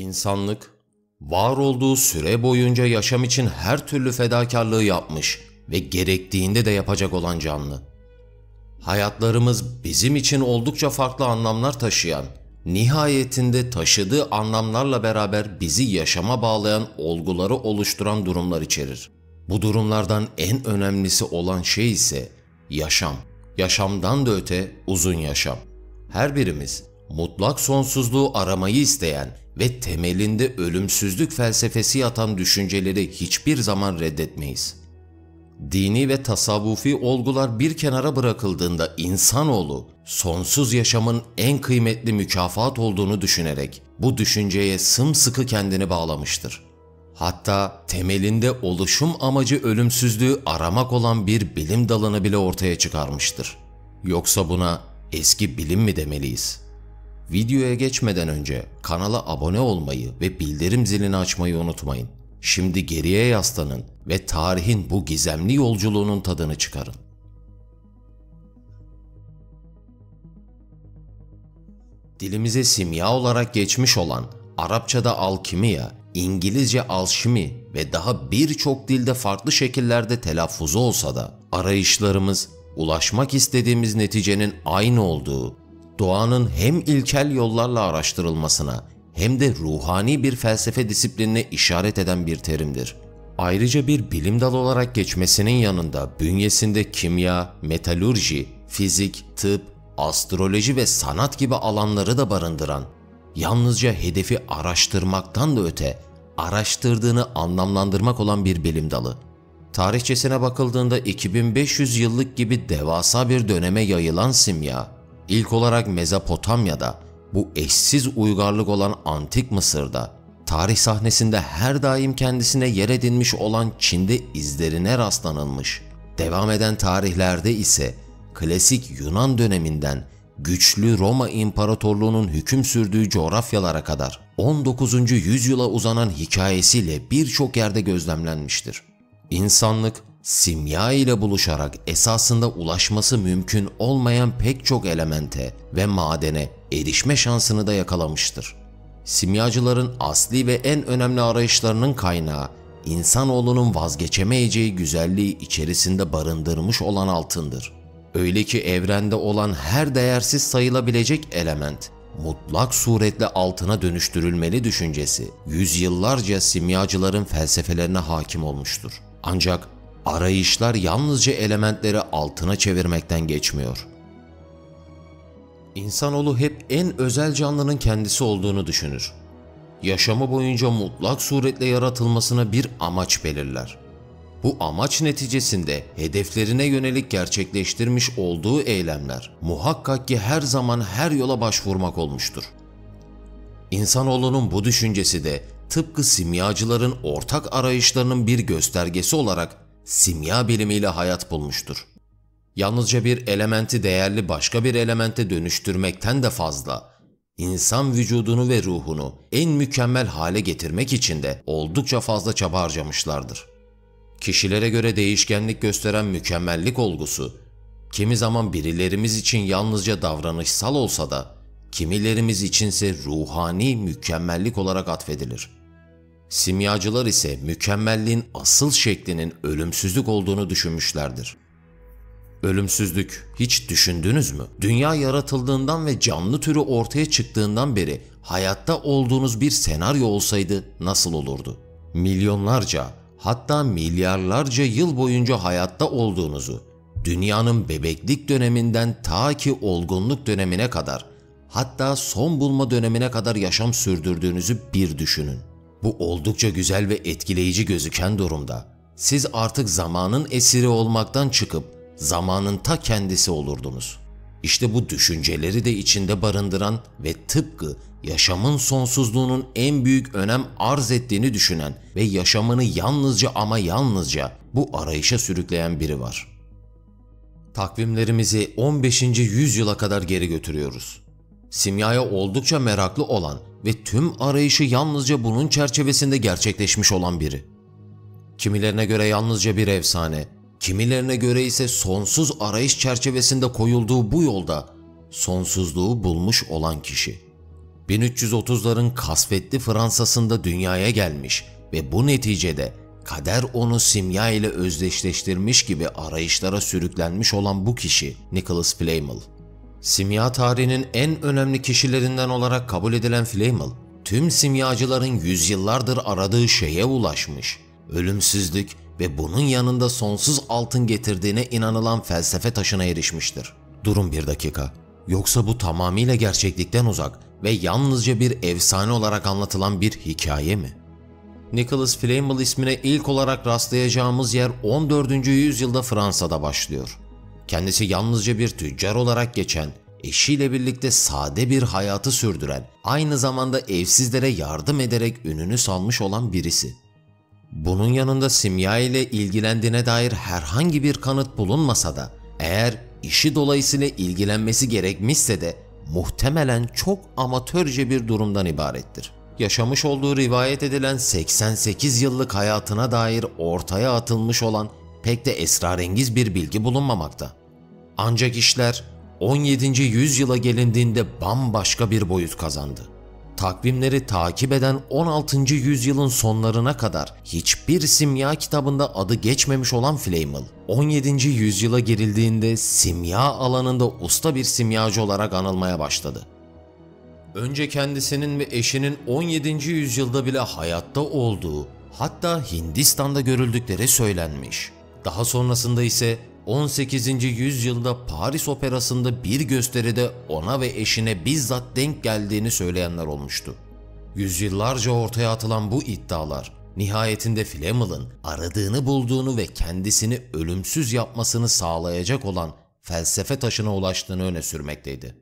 İnsanlık, var olduğu süre boyunca yaşam için her türlü fedakarlığı yapmış ve gerektiğinde de yapacak olan canlı. Hayatlarımız bizim için oldukça farklı anlamlar taşıyan, nihayetinde taşıdığı anlamlarla beraber bizi yaşama bağlayan olguları oluşturan durumlar içerir. Bu durumlardan en önemlisi olan şey ise yaşam. Yaşamdan da öte uzun yaşam. Her birimiz mutlak sonsuzluğu aramayı isteyen ve temelinde ölümsüzlük felsefesi yatan düşünceleri hiçbir zaman reddetmeyiz. Dini ve tasavvufi olgular bir kenara bırakıldığında insanoğlu sonsuz yaşamın en kıymetli mükafat olduğunu düşünerek bu düşünceye sımsıkı kendini bağlamıştır. Hatta temelinde oluşum amacı ölümsüzlüğü aramak olan bir bilim dalını bile ortaya çıkarmıştır. Yoksa buna eski bilim mi demeliyiz? Videoya geçmeden önce kanala abone olmayı ve bildirim zilini açmayı unutmayın. Şimdi geriye yaslanın ve tarihin bu gizemli yolculuğunun tadını çıkarın. Dilimize simya olarak geçmiş olan Arapçada alkimiya, İngilizce alşimi ve daha birçok dilde farklı şekillerde telaffuzu olsa da arayışlarımız ulaşmak istediğimiz neticenin aynı olduğu, doğanın hem ilkel yollarla araştırılmasına hem de ruhani bir felsefe disiplinine işaret eden bir terimdir. Ayrıca bir bilim dalı olarak geçmesinin yanında bünyesinde kimya, metalurji, fizik, tıp, astroloji ve sanat gibi alanları da barındıran, yalnızca hedefi araştırmaktan da öte, araştırdığını anlamlandırmak olan bir bilim dalı. Tarihçesine bakıldığında 2500 yıllık gibi devasa bir döneme yayılan simya, ilk olarak Mezopotamya'da, bu eşsiz uygarlık olan Antik Mısır'da, tarih sahnesinde her daim kendisine yer edinmiş olan Çin'de izlerine rastlanılmış. Devam eden tarihlerde ise klasik Yunan döneminden güçlü Roma İmparatorluğu'nun hüküm sürdüğü coğrafyalara kadar 19. yüzyıla uzanan hikayesiyle birçok yerde gözlemlenmiştir. İnsanlık, simya ile buluşarak esasında ulaşması mümkün olmayan pek çok elemente ve madene erişme şansını da yakalamıştır. Simyacıların asli ve en önemli arayışlarının kaynağı, insanoğlunun vazgeçemeyeceği güzelliği içerisinde barındırmış olan altındır. Öyle ki evrende olan her değersiz sayılabilecek element, mutlak suretle altına dönüştürülmeli düşüncesi, yüzyıllarca simyacıların felsefelerine hakim olmuştur. Ancak arayışlar yalnızca elementleri altına çevirmekten geçmiyor. İnsanoğlu hep en özel canlının kendisi olduğunu düşünür. Yaşamı boyunca mutlak suretle yaratılmasına bir amaç belirler. Bu amaç neticesinde hedeflerine yönelik gerçekleştirmiş olduğu eylemler muhakkak ki her zaman her yola başvurmak olmuştur. İnsanoğlunun bu düşüncesi de tıpkı simyacıların ortak arayışlarının bir göstergesi olarak simya bilimiyle hayat bulmuştur. Yalnızca bir elementi değerli başka bir elemente dönüştürmekten de fazla, insan vücudunu ve ruhunu en mükemmel hale getirmek için de oldukça fazla çaba harcamışlardır. Kişilere göre değişkenlik gösteren mükemmellik olgusu, kimi zaman birilerimiz için yalnızca davranışsal olsa da, kimilerimiz içinse ruhani mükemmellik olarak atfedilir. Simyacılar ise mükemmelliğin asıl şeklinin ölümsüzlük olduğunu düşünmüşlerdir. Ölümsüzlük hiç düşündünüz mü? Dünya yaratıldığından ve canlı türü ortaya çıktığından beri hayatta olduğunuz bir senaryo olsaydı nasıl olurdu? Milyonlarca, hatta milyarlarca yıl boyunca hayatta olduğunuzu, dünyanın bebeklik döneminden ta ki olgunluk dönemine kadar, hatta son bulma dönemine kadar yaşam sürdürdüğünüzü bir düşünün. Bu oldukça güzel ve etkileyici gözüken durumda, siz artık zamanın esiri olmaktan çıkıp zamanın ta kendisi olurdunuz. İşte bu düşünceleri de içinde barındıran ve tıpkı yaşamın sonsuzluğunun en büyük önem arz ettiğini düşünen ve yaşamını yalnızca ama yalnızca bu arayışa sürükleyen biri var. Takvimlerimizi 15. yüzyıla kadar geri götürüyoruz. Simyaya oldukça meraklı olan ve tüm arayışı yalnızca bunun çerçevesinde gerçekleşmiş olan biri. Kimilerine göre yalnızca bir efsane, kimilerine göre ise sonsuz arayış çerçevesinde koyulduğu bu yolda sonsuzluğu bulmuş olan kişi. 1330'ların kasvetli Fransa'sında dünyaya gelmiş ve bu neticede kader onu simya ile özdeşleştirmiş gibi arayışlara sürüklenmiş olan bu kişi Nicholas Flamel. Simya tarihinin en önemli kişilerinden olarak kabul edilen Flamel, tüm simyacıların yüzyıllardır aradığı şeye ulaşmış, ölümsüzlük ve bunun yanında sonsuz altın getirdiğine inanılan felsefe taşına erişmiştir. Durun bir dakika, yoksa bu tamamıyla gerçeklikten uzak ve yalnızca bir efsane olarak anlatılan bir hikaye mi? Nicholas Flamel ismine ilk olarak rastlayacağımız yer 14. yüzyılda Fransa'da başlıyor. Kendisi yalnızca bir tüccar olarak geçen, eşiyle birlikte sade bir hayatı sürdüren, aynı zamanda evsizlere yardım ederek ününü salmış olan birisi. Bunun yanında simya ile ilgilendiğine dair herhangi bir kanıt bulunmasa da, eğer işi dolayısıyla ilgilenmesi gerekmişse de muhtemelen çok amatörce bir durumdan ibarettir. Yaşamış olduğu rivayet edilen 88 yıllık hayatına dair ortaya atılmış olan pek de esrarengiz bir bilgi bulunmamakta. Ancak işler 17. yüzyıla gelindiğinde bambaşka bir boyut kazandı. Takvimleri takip eden 16. yüzyılın sonlarına kadar hiçbir simya kitabında adı geçmemiş olan Flamel, 17. yüzyıla girildiğinde simya alanında usta bir simyacı olarak anılmaya başladı. Önce kendisinin ve eşinin 17. yüzyılda bile hayatta olduğu, hatta Hindistan'da görüldükleri söylenmiş. Daha sonrasında ise 18. yüzyılda Paris Operası'nda bir gösteride ona ve eşine bizzat denk geldiğini söyleyenler olmuştu. Yüzyıllarca ortaya atılan bu iddialar, nihayetinde Flamel'ın aradığını bulduğunu ve kendisini ölümsüz yapmasını sağlayacak olan felsefe taşına ulaştığını öne sürmekteydi.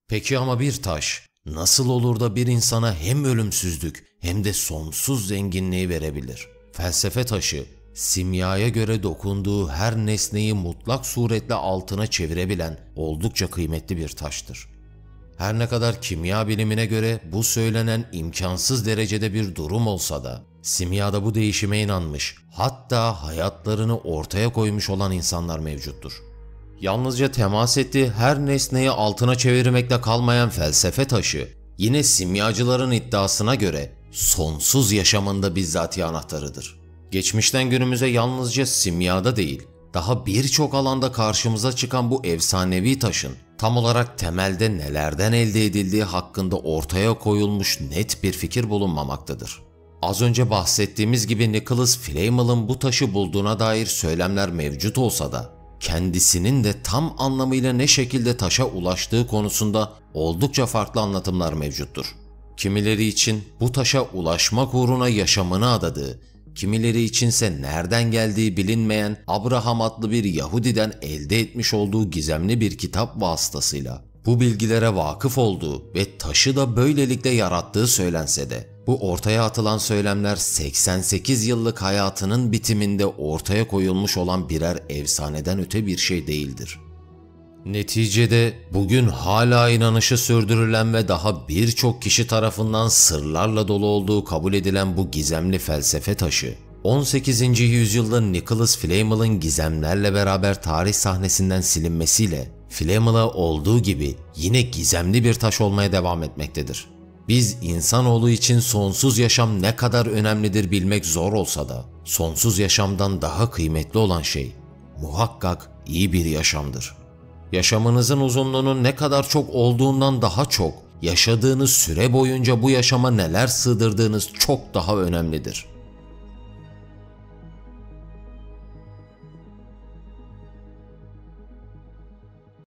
Peki ama bir taş nasıl olur da bir insana hem ölümsüzlük hem de sonsuz zenginliği verebilir? Felsefe taşı, simyaya göre dokunduğu her nesneyi mutlak suretle altına çevirebilen oldukça kıymetli bir taştır. Her ne kadar kimya bilimine göre bu söylenen imkansız derecede bir durum olsa da, simyada bu değişime inanmış, hatta hayatlarını ortaya koymuş olan insanlar mevcuttur. Yalnızca temas ettiği her nesneyi altına çevirmekle kalmayan felsefe taşı, yine simyacıların iddiasına göre sonsuz yaşamında bizzati anahtarıdır. Geçmişten günümüze yalnızca simyada değil, daha birçok alanda karşımıza çıkan bu efsanevi taşın tam olarak temelde nelerden elde edildiği hakkında ortaya koyulmuş net bir fikir bulunmamaktadır. Az önce bahsettiğimiz gibi Nicholas Flamel'ın bu taşı bulduğuna dair söylemler mevcut olsa da, kendisinin de tam anlamıyla ne şekilde taşa ulaştığı konusunda oldukça farklı anlatımlar mevcuttur. Kimileri için bu taşa ulaşmak uğruna yaşamını adadığı, kimileri içinse nereden geldiği bilinmeyen Abraham adlı bir Yahudiden elde etmiş olduğu gizemli bir kitap vasıtasıyla bu bilgilere vakıf olduğu ve taşı da böylelikle yarattığı söylense de, bu ortaya atılan söylemler 88 yıllık hayatının bitiminde ortaya koyulmuş olan birer efsaneden öte bir şey değildir. Neticede bugün hala inanışı sürdürülen ve daha birçok kişi tarafından sırlarla dolu olduğu kabul edilen bu gizemli felsefe taşı, 18. yüzyılda Nicholas Flamel'ın gizemlerle beraber tarih sahnesinden silinmesiyle Flamel'a olduğu gibi yine gizemli bir taş olmaya devam etmektedir. Biz insanoğlu için sonsuz yaşam ne kadar önemlidir bilmek zor olsa da, sonsuz yaşamdan daha kıymetli olan şey muhakkak iyi bir yaşamdır. Yaşamınızın uzunluğunun ne kadar çok olduğundan daha çok, yaşadığınız süre boyunca bu yaşama neler sığdırdığınız çok daha önemlidir.